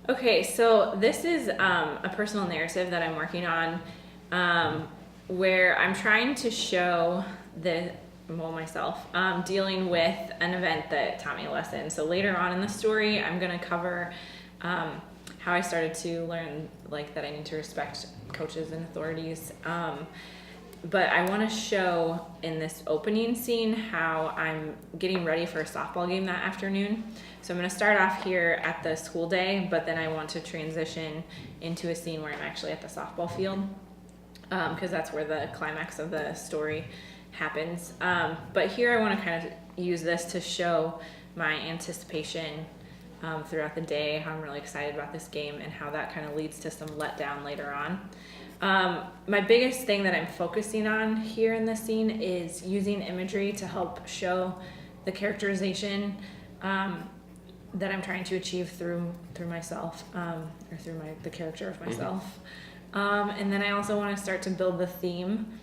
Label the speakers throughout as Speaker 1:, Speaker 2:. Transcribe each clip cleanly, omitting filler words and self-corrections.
Speaker 1: Okay, so this is a personal narrative that I'm working on, where I'm trying to show myself, dealing with an event that taught me a lesson. So later on in the story, I'm going to cover how I started to learn like that I need to respect coaches and authorities. But I want to show in this opening scene how I'm getting ready for a softball game that afternoon. So I'm going to start off here at the school day, but then I want to transition into a scene where I'm actually at the softball field, because that's where the climax of the story happens. But here I want to kind of use this to show my anticipation throughout the day, how I'm really excited about this game, and how that kind of leads to some letdown later on. My biggest thing that I'm focusing on here in this scene is using imagery to help show the characterization that I'm trying to achieve through myself, or through the character of myself. And then I also want to start to build the theme.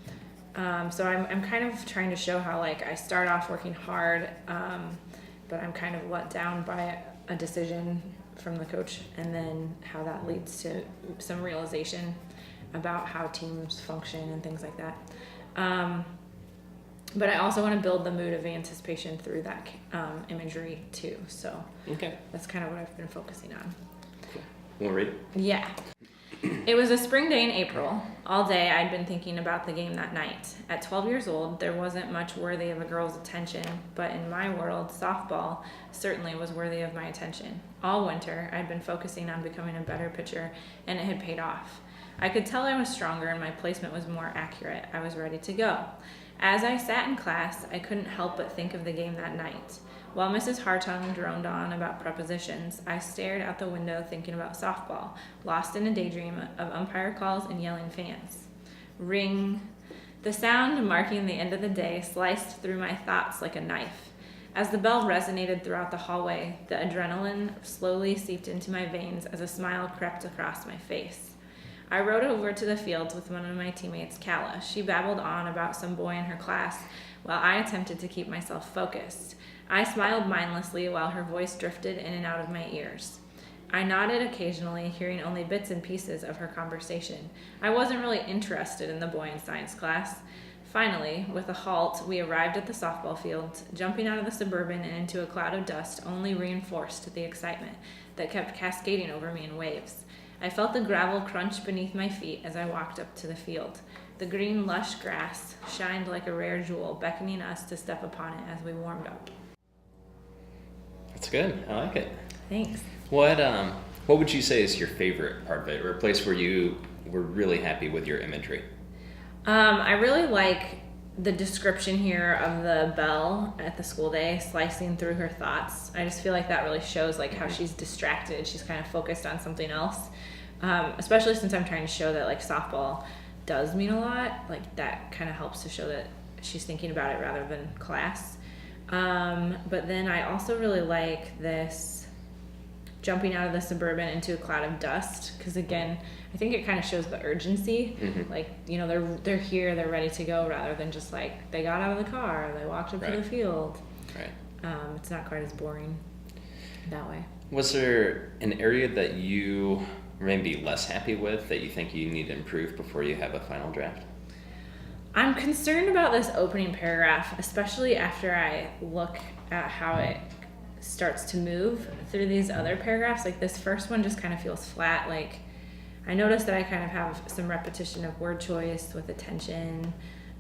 Speaker 1: So I'm kind of trying to show how like I start off working hard, but I'm kind of let down by a decision from the coach, and then how that leads to some realization about how teams function and things like that. But I also want to build the mood of anticipation through that imagery too. So
Speaker 2: Okay.
Speaker 1: that's kind of what I've been focusing on.
Speaker 2: Cool. You want to read?
Speaker 1: Yeah. It was a spring day in April. All day I'd been thinking about the game that night. At 12 years old, there wasn't much worthy of a girl's attention, but in my world, softball certainly was worthy of my attention. All winter, I'd been focusing on becoming a better pitcher, and it had paid off. I could tell I was stronger and my placement was more accurate. I was ready to go. As I sat in class, I couldn't help but think of the game that night. While Mrs. Hartung droned on about prepositions, I stared out the window thinking about softball, lost in a daydream of umpire calls and yelling fans. Ring. The sound marking the end of the day sliced through my thoughts like a knife. As the bell resonated throughout the hallway, the adrenaline slowly seeped into my veins as a smile crept across my face. I rode over to the fields with one of my teammates, Kala. She babbled on about some boy in her class while I attempted to keep myself focused. I smiled mindlessly while her voice drifted in and out of my ears. I nodded occasionally, hearing only bits and pieces of her conversation. I wasn't really interested in the boy in science class. Finally, with a halt, we arrived at the softball field. Jumping out of the Suburban and into a cloud of dust only reinforced the excitement that kept cascading over me in waves. I felt the gravel crunch beneath my feet as I walked up to the field. The green, lush grass shined like a rare jewel, beckoning us to step upon it as we warmed up.
Speaker 2: That's good. I like it.
Speaker 1: Thanks.
Speaker 2: What would you say is your favorite part of it, or a place where you were really happy with your imagery?
Speaker 1: I really like the description here of the bell at the school day slicing through her thoughts. I just feel like that really shows like how she's distracted. She's kind of focused on something else, especially since I'm trying to show that like softball does mean a lot. Like that kind of helps to show that she's thinking about it rather than class. But then I also really like this jumping out of the Suburban into a cloud of dust, because again, I think it kind of shows the urgency.
Speaker 2: Mm-hmm.
Speaker 1: Like, you know, they're here, they're ready to go, rather than just like they got out of the car, they walked up to the field.
Speaker 2: Right.
Speaker 1: It's not quite as boring that way.
Speaker 2: Was there an area that you were maybe less happy with that you think you need to improve before you have a final draft?
Speaker 1: I'm concerned about this opening paragraph, especially after I look at how it starts to move through these other paragraphs. Like this first one just kind of feels flat. Like I noticed that I kind of have some repetition of word choice with attention.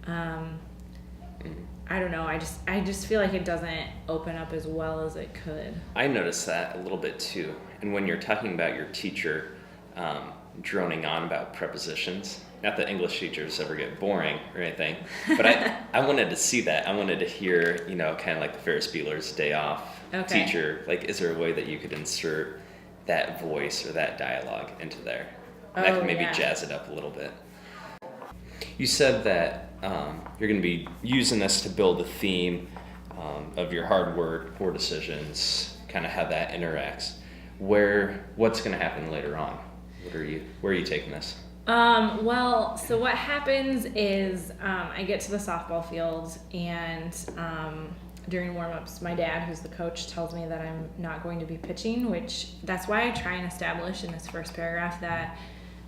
Speaker 1: I don't know. I just feel like it doesn't open up as well as it could.
Speaker 2: I noticed that a little bit too. And when you're talking about your teacher droning on about prepositions, not that English teachers ever get boring or anything, but I wanted to see that. I wanted to hear, you know, kind of like the Ferris Bueller's Day Off teacher. Like, is there a way that you could insert that voice or that dialogue into there? And that could maybe jazz it up a little bit. You said that you're going to be using this to build the theme of your hard work, poor decisions, kind of how that interacts. What's going to happen later on? Where are you taking this?
Speaker 1: Well, so what happens is I get to the softball field and during warm-ups, my dad, who's the coach, tells me that I'm not going to be pitching, which that's why I try and establish in this first paragraph that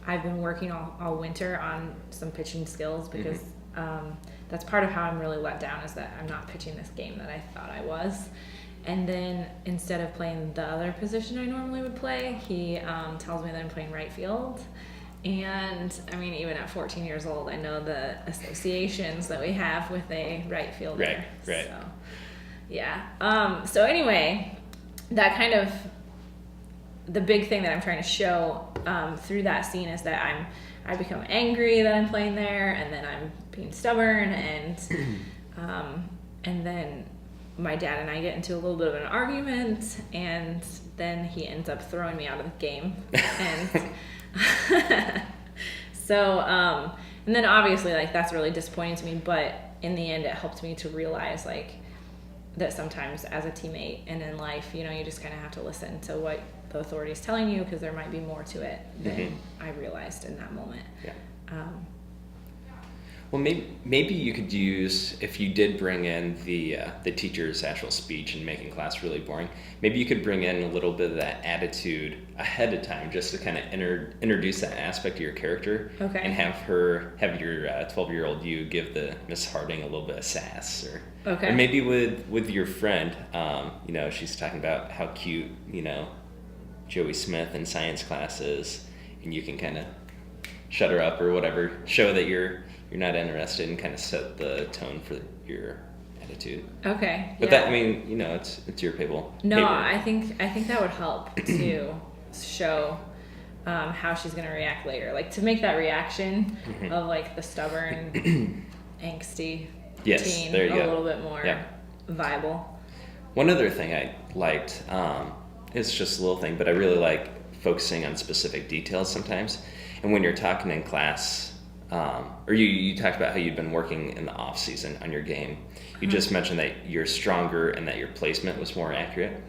Speaker 1: I've been working all winter on some pitching skills, because that's part of how I'm really let down, is that I'm not pitching this game that I thought I was. And then instead of playing the other position I normally would play, he tells me that I'm playing right field. And I mean, even at 14 years old, I know the associations that we have with a right fielder.
Speaker 2: Right.
Speaker 1: So, yeah. So anyway, that kind of, the big thing that I'm trying to show through that scene is that I become angry that I'm playing there, and then I'm being stubborn, and then my dad and I get into a little bit of an argument, and then he ends up throwing me out of the game. And so, and then obviously, like, that's really disappointing to me, but in the end, it helped me to realize, like, that sometimes as a teammate and in life, you know, you just kind of have to listen to what the authority is telling you, because there might be more to it than I realized in that moment.
Speaker 2: Yeah. Well, maybe you could use, if you did bring in the teacher's actual speech and making class really boring, maybe you could bring in a little bit of that attitude ahead of time, just to kind of introduce that aspect of your character.
Speaker 1: Okay.
Speaker 2: And have your 12-year-old you give the Miss Harding a little bit of sass, or maybe with your friend, you know, she's talking about how cute, you know, Joey Smith in science class is, and you can kind of shut her up or whatever, show that you're not interested, and kind of set the tone for your attitude.
Speaker 1: Okay.
Speaker 2: But that, I mean, you know, it's your paper.
Speaker 1: No, I think that would help to show how she's gonna react later, like to make that reaction of like the stubborn, angsty teen
Speaker 2: there you go.
Speaker 1: little bit more viable.
Speaker 2: One other thing I liked, it's just a little thing, but I really like focusing on specific details sometimes. And when you're talking in class, or you talked about how you'd been working in the off season on your game. You just mentioned that you're stronger and that your placement was more accurate.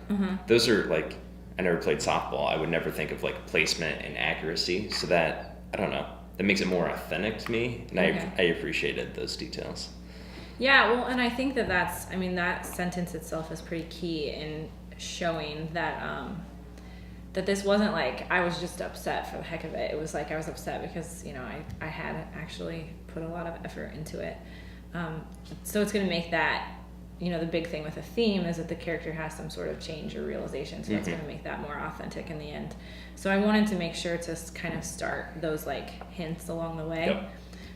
Speaker 2: Those are, like, I never played softball. I would never think of like placement and accuracy. So that, I don't know, that makes it more authentic to me, and I appreciated those details.
Speaker 1: Yeah, well, and I think that's, I mean, that sentence itself is pretty key in showing that that this wasn't like I was just upset for the heck of it. It was like I was upset because, you know, I had actually put a lot of effort into it. So it's going to make that, you know, the big thing with a theme is that the character has some sort of change or realization. So that's going to make that more authentic in the end. So I wanted to make sure to kind of start those like hints along the way.
Speaker 2: Yep.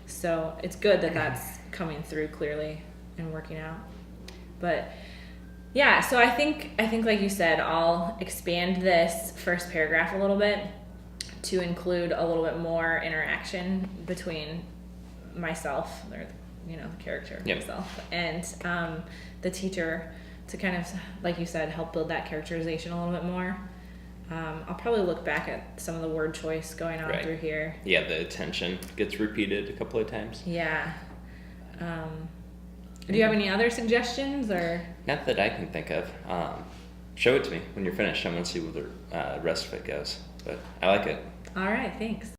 Speaker 1: So it's good that that's coming through clearly and working out. But yeah, so I think like you said, I'll expand this first paragraph a little bit to include a little bit more interaction between myself, or, you know, the character myself, and the teacher, to kind of, like you said, help build that characterization a little bit more. I'll probably look back at some of the word choice going on through here.
Speaker 2: Yeah, the attention gets repeated a couple of times.
Speaker 1: Yeah. Do you have any other suggestions, or?
Speaker 2: Not that I can think of. Show it to me when you're finished. I want to see where the rest of it goes. But I like it.
Speaker 1: All right, thanks.